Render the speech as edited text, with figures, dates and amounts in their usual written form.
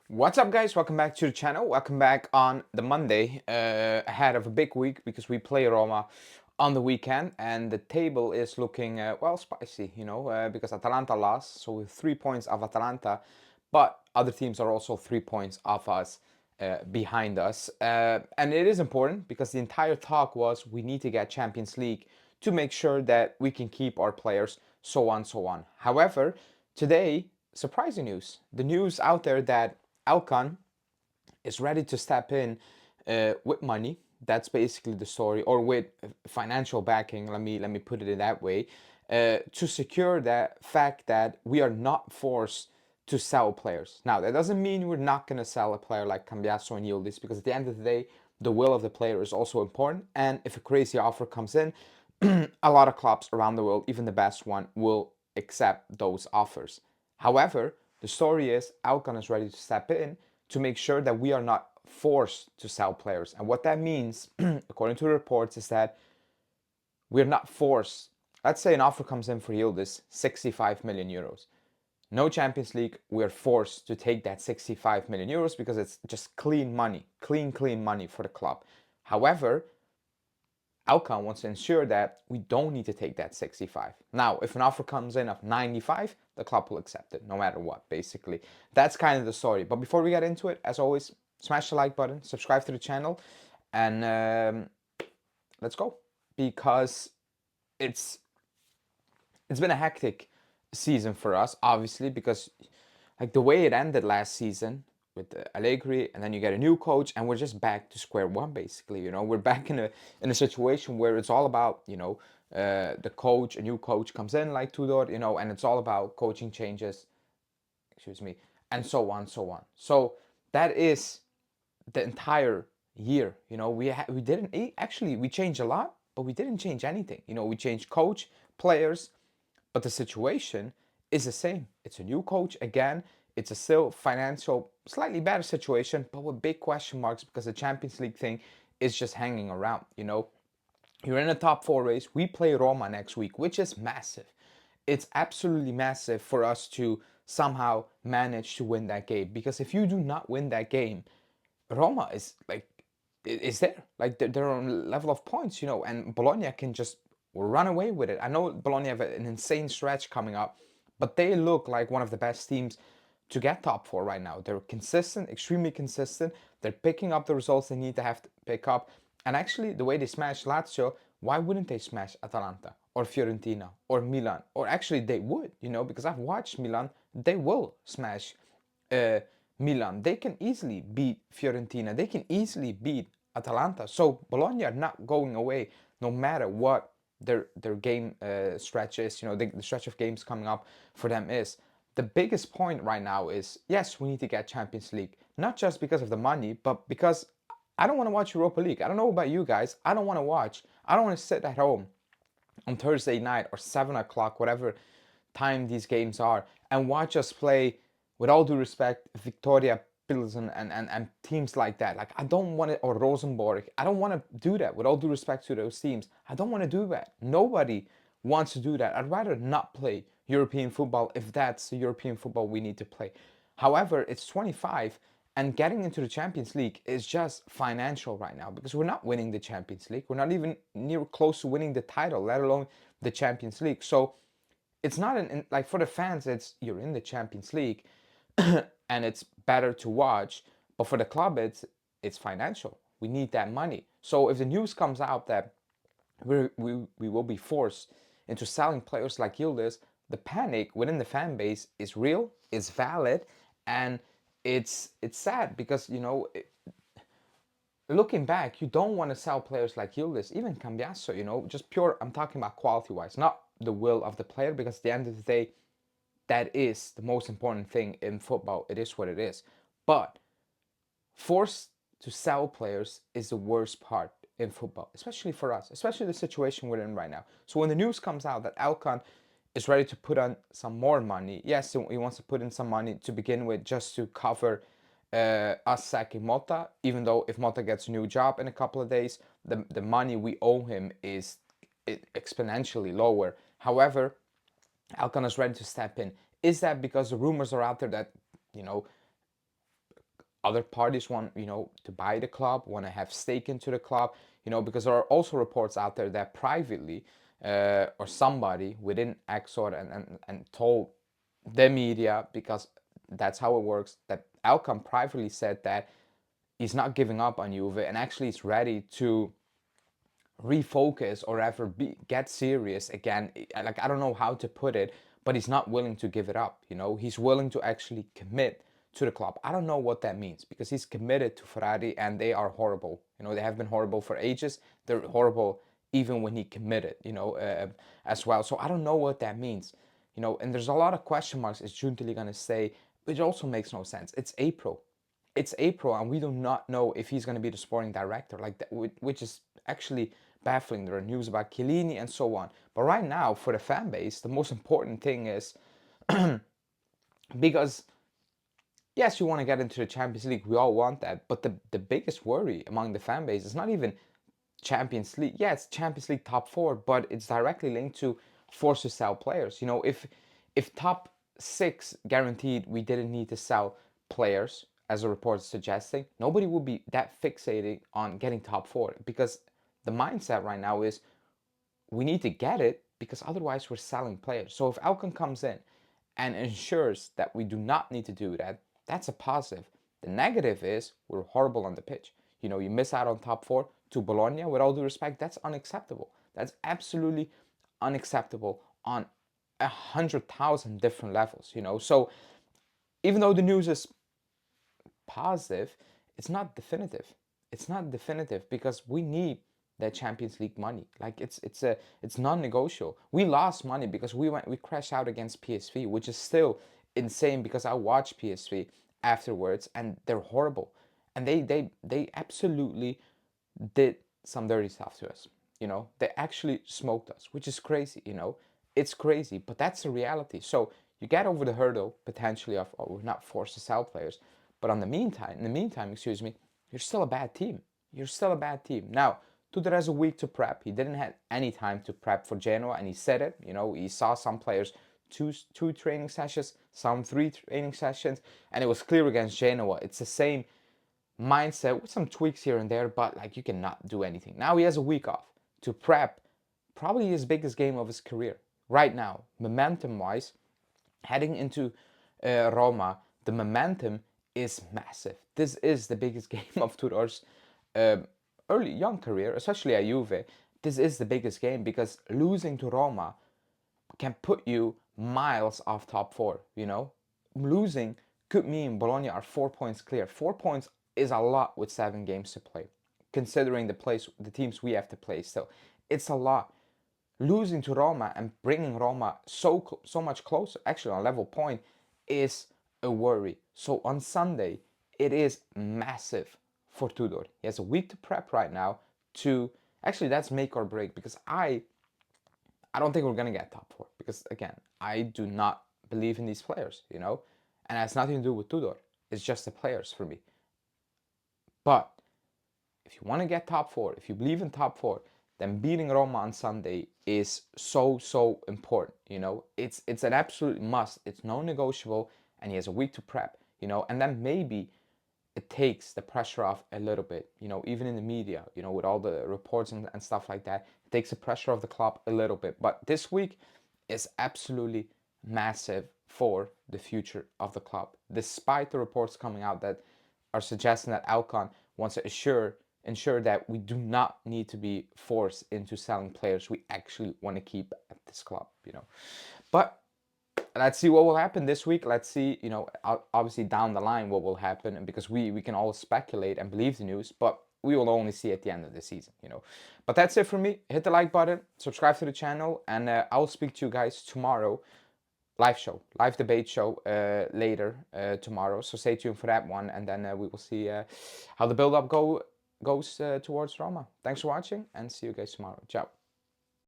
What's up, guys? Welcome back to the channel. Welcome back on the Monday ahead of a big week because we play Roma on the weekend and the table is looking well spicy, because Atalanta lost, so we're 3 points of Atalanta, but other teams are also 3 points off us, behind us, and it is important because the entire talk was we need to get Champions League to make sure that we can keep our players, so on, so on. However, today, surprising news. The news out there that Elkann is ready to step in with money. That's basically the story, or with financial backing. Let me put it in that way, to secure the fact that we are not forced to sell players. Now, that doesn't mean we're not going to sell a player like Cambiasso and Yildiz, because at the end of the day, the will of the player is also important. And if a crazy offer comes in, a lot of clubs around the world, even the best one, will accept those offers. However, the story is Elkann is ready to step in to make sure that we are not forced to sell players. And what that means, according to the reports, is that we're not forced. Let's say an offer comes in for Yildiz, 65 million euros. No Champions League, we're forced to take that 65 million euros because it's just clean money, clean money for the club. However, Elkann wants to ensure that we don't need to take that 65. Now, if an offer comes in of 95, the club will accept it, no matter what, basically. That's kind of the story. But before we get into it, as always, smash the like button, subscribe to the channel, and let's go. Because it's it's been a hectic season for us, obviously, because like the way it ended last season with Allegri, and then you get a new coach, and we're just back to square one, basically. We're back in a situation where it's all about the coach. A new coach comes in like Tudor, and it's all about coaching changes, excuse me, and so on, so on. So that is the entire year. We didn't actually we changed a lot, but we didn't change anything. We changed coach, players, but the situation is the same. It's a new coach again. It's a still financial, slightly better situation, but with big question marks because the Champions League thing is just hanging around. You're in a top four race. We play Roma next week, which is massive. It's absolutely massive for us to somehow manage to win that game. Because if you do not win that game, Roma is like is there. Like they're on level of points, and Bologna can just run away with it. I know Bologna have an insane stretch coming up, but they look like one of the best teams to get top four right now. They're consistent, extremely consistent. They're picking up the results they need to have to pick up. And actually, the way they smashed Lazio, why wouldn't they smash Atalanta or Fiorentina or Milan? Or actually, they would, because I've watched Milan. They will smash uh, Milan. They can easily beat Fiorentina. They can easily beat Atalanta. So Bologna are not going away, no matter what their game stretch is. The stretch of games coming up for them is. The biggest point right now is, yes, we need to get Champions League, not just because of the money, but because I don't want to watch Europa League. I don't know about you guys. I don't want to watch. I don't want to sit at home on Thursday night or 7 o'clock, whatever time these games are, and watch us play, with all due respect, Victoria Pilsen and teams like that. Like, I don't want to, or Rosenborg. I don't want to do that, with all due respect to those teams. I don't want to do that. Nobody wants to do that. I'd rather not play European football if that's the European football we need to play. However, it's 25, and getting into the Champions League is just financial right now because we're not winning the Champions League. We're not even near close to winning the title, let alone the Champions League. So it's not like, for the fans, it's you're in the Champions League and it's better to watch, but for the club, it's financial. We need that money. So if the news comes out that we will be forced into selling players like Yildiz, the panic within the fan base is real, is valid, and it's sad because looking back, you don't want to sell players like Yildiz, even Cambiasso, just pure. I'm talking about quality wise, not the will of the player, because at the end of the day, that is the most important thing in football. It is what it is. But forced to sell players is the worst part in football, especially for us, especially the situation we're in right now. So when the news comes out that Elkann is ready to put on some more money, yes, he wants to put in some money to begin with just to cover us sacking Mota, even though if Mota gets a new job in a couple of days, the money we owe him is exponentially lower. However, Elkann is ready to step in. Is that because the rumors are out there that, you know, other parties want, to buy the club, want to have stake into the club, because there are also reports out there that privately, or somebody within Exor and told the media, because that's how it works, that Elkann privately said that he's not giving up on Juve and actually is ready to refocus or ever get serious again. Like, I don't know how to put it, but he's not willing to give it up. He's willing to actually commit to the club. I don't know what that means, because he's committed to Ferrari and they are horrible. They have been horrible for ages. They're horrible even when he committed, as well. So I don't know what that means. And there's a lot of question marks. Is Giuntoli going to stay? Which also makes no sense. It's April and we do not know if he's going to be the sporting director, like that, which is actually baffling. There are news about Chiellini and so on. But right now, for the fan base, the most important thing is because yes, you want to get into the Champions League. We all want that. But the biggest worry among the fan base is not even Champions League. Yeah, it's Champions League top four, but it's directly linked to force to sell players. If top six guaranteed we didn't need to sell players, as a report is suggesting, nobody would be that fixated on getting top four, because the mindset right now is we need to get it, because otherwise we're selling players. So if Elkann comes in and ensures that we do not need to do that, that's a positive. The negative is we're horrible on the pitch. You miss out on top four to Bologna, with all due respect, that's unacceptable. That's absolutely unacceptable on 100,000 different levels. So even though the news is positive, it's not definitive. It's not definitive, because we need that Champions League money. Like, it's non-negotiable. We lost money because we crashed out against PSV, which is still insane, because I watched PSV afterwards and they're horrible. And they absolutely did some dirty stuff to us. They actually smoked us, which is crazy. It's crazy, but that's the reality. So you get over the hurdle potentially of, oh, we're not forced to sell players, but in the meantime, excuse me, you're still a bad team. You're still a bad team. Now, Tudor has a week to prep. He didn't have any time to prep for Genoa, and he said it. He saw some players two training sessions, some three training sessions, and it was clear against Genoa. It's the same mindset with some tweaks here and there, but like, you cannot do anything. Now he has a week off to prep probably his biggest game of his career right now, momentum wise. Heading into Roma, the momentum is massive. This is the biggest game of Tudor's young career, especially at Juve. This is the biggest game, because losing to Roma can put you miles off top four. Losing could mean Bologna are 4 points clear. 4 points is a lot with 7 games to play, considering the teams we have to play still. It's a lot. Losing to Roma and bringing Roma so much closer, actually on level point, is a worry. So on Sunday, it is massive for Tudor. He has a week to prep right now to, actually, that's make or break, because I don't think we're going to get top four, because again, I do not believe in these players, and it has nothing to do with Tudor. It's just the players for me. But if you want to get top four, if you believe in top four, then beating Roma on Sunday is so important. It's an absolute must. It's non-negotiable, and he has a week to prep. And then maybe it takes the pressure off a little bit. Even in the media, with all the reports and stuff like that, it takes the pressure off the club a little bit. But this week is absolutely massive for the future of the club, despite the reports coming out that are suggesting that Elkann wants to ensure that we do not need to be forced into selling players we actually want to keep at this club. But let's see what will happen this week. Let's see, obviously down the line what will happen, and because we can all speculate and believe the news, but we will only see at the end of the season. But that's it for me. Hit the like button, subscribe to the channel, and I will speak to you guys tomorrow. Live debate show later tomorrow. So stay tuned for that one, and then we will see how the build-up goes towards Roma. Thanks for watching, and see you guys tomorrow. Ciao.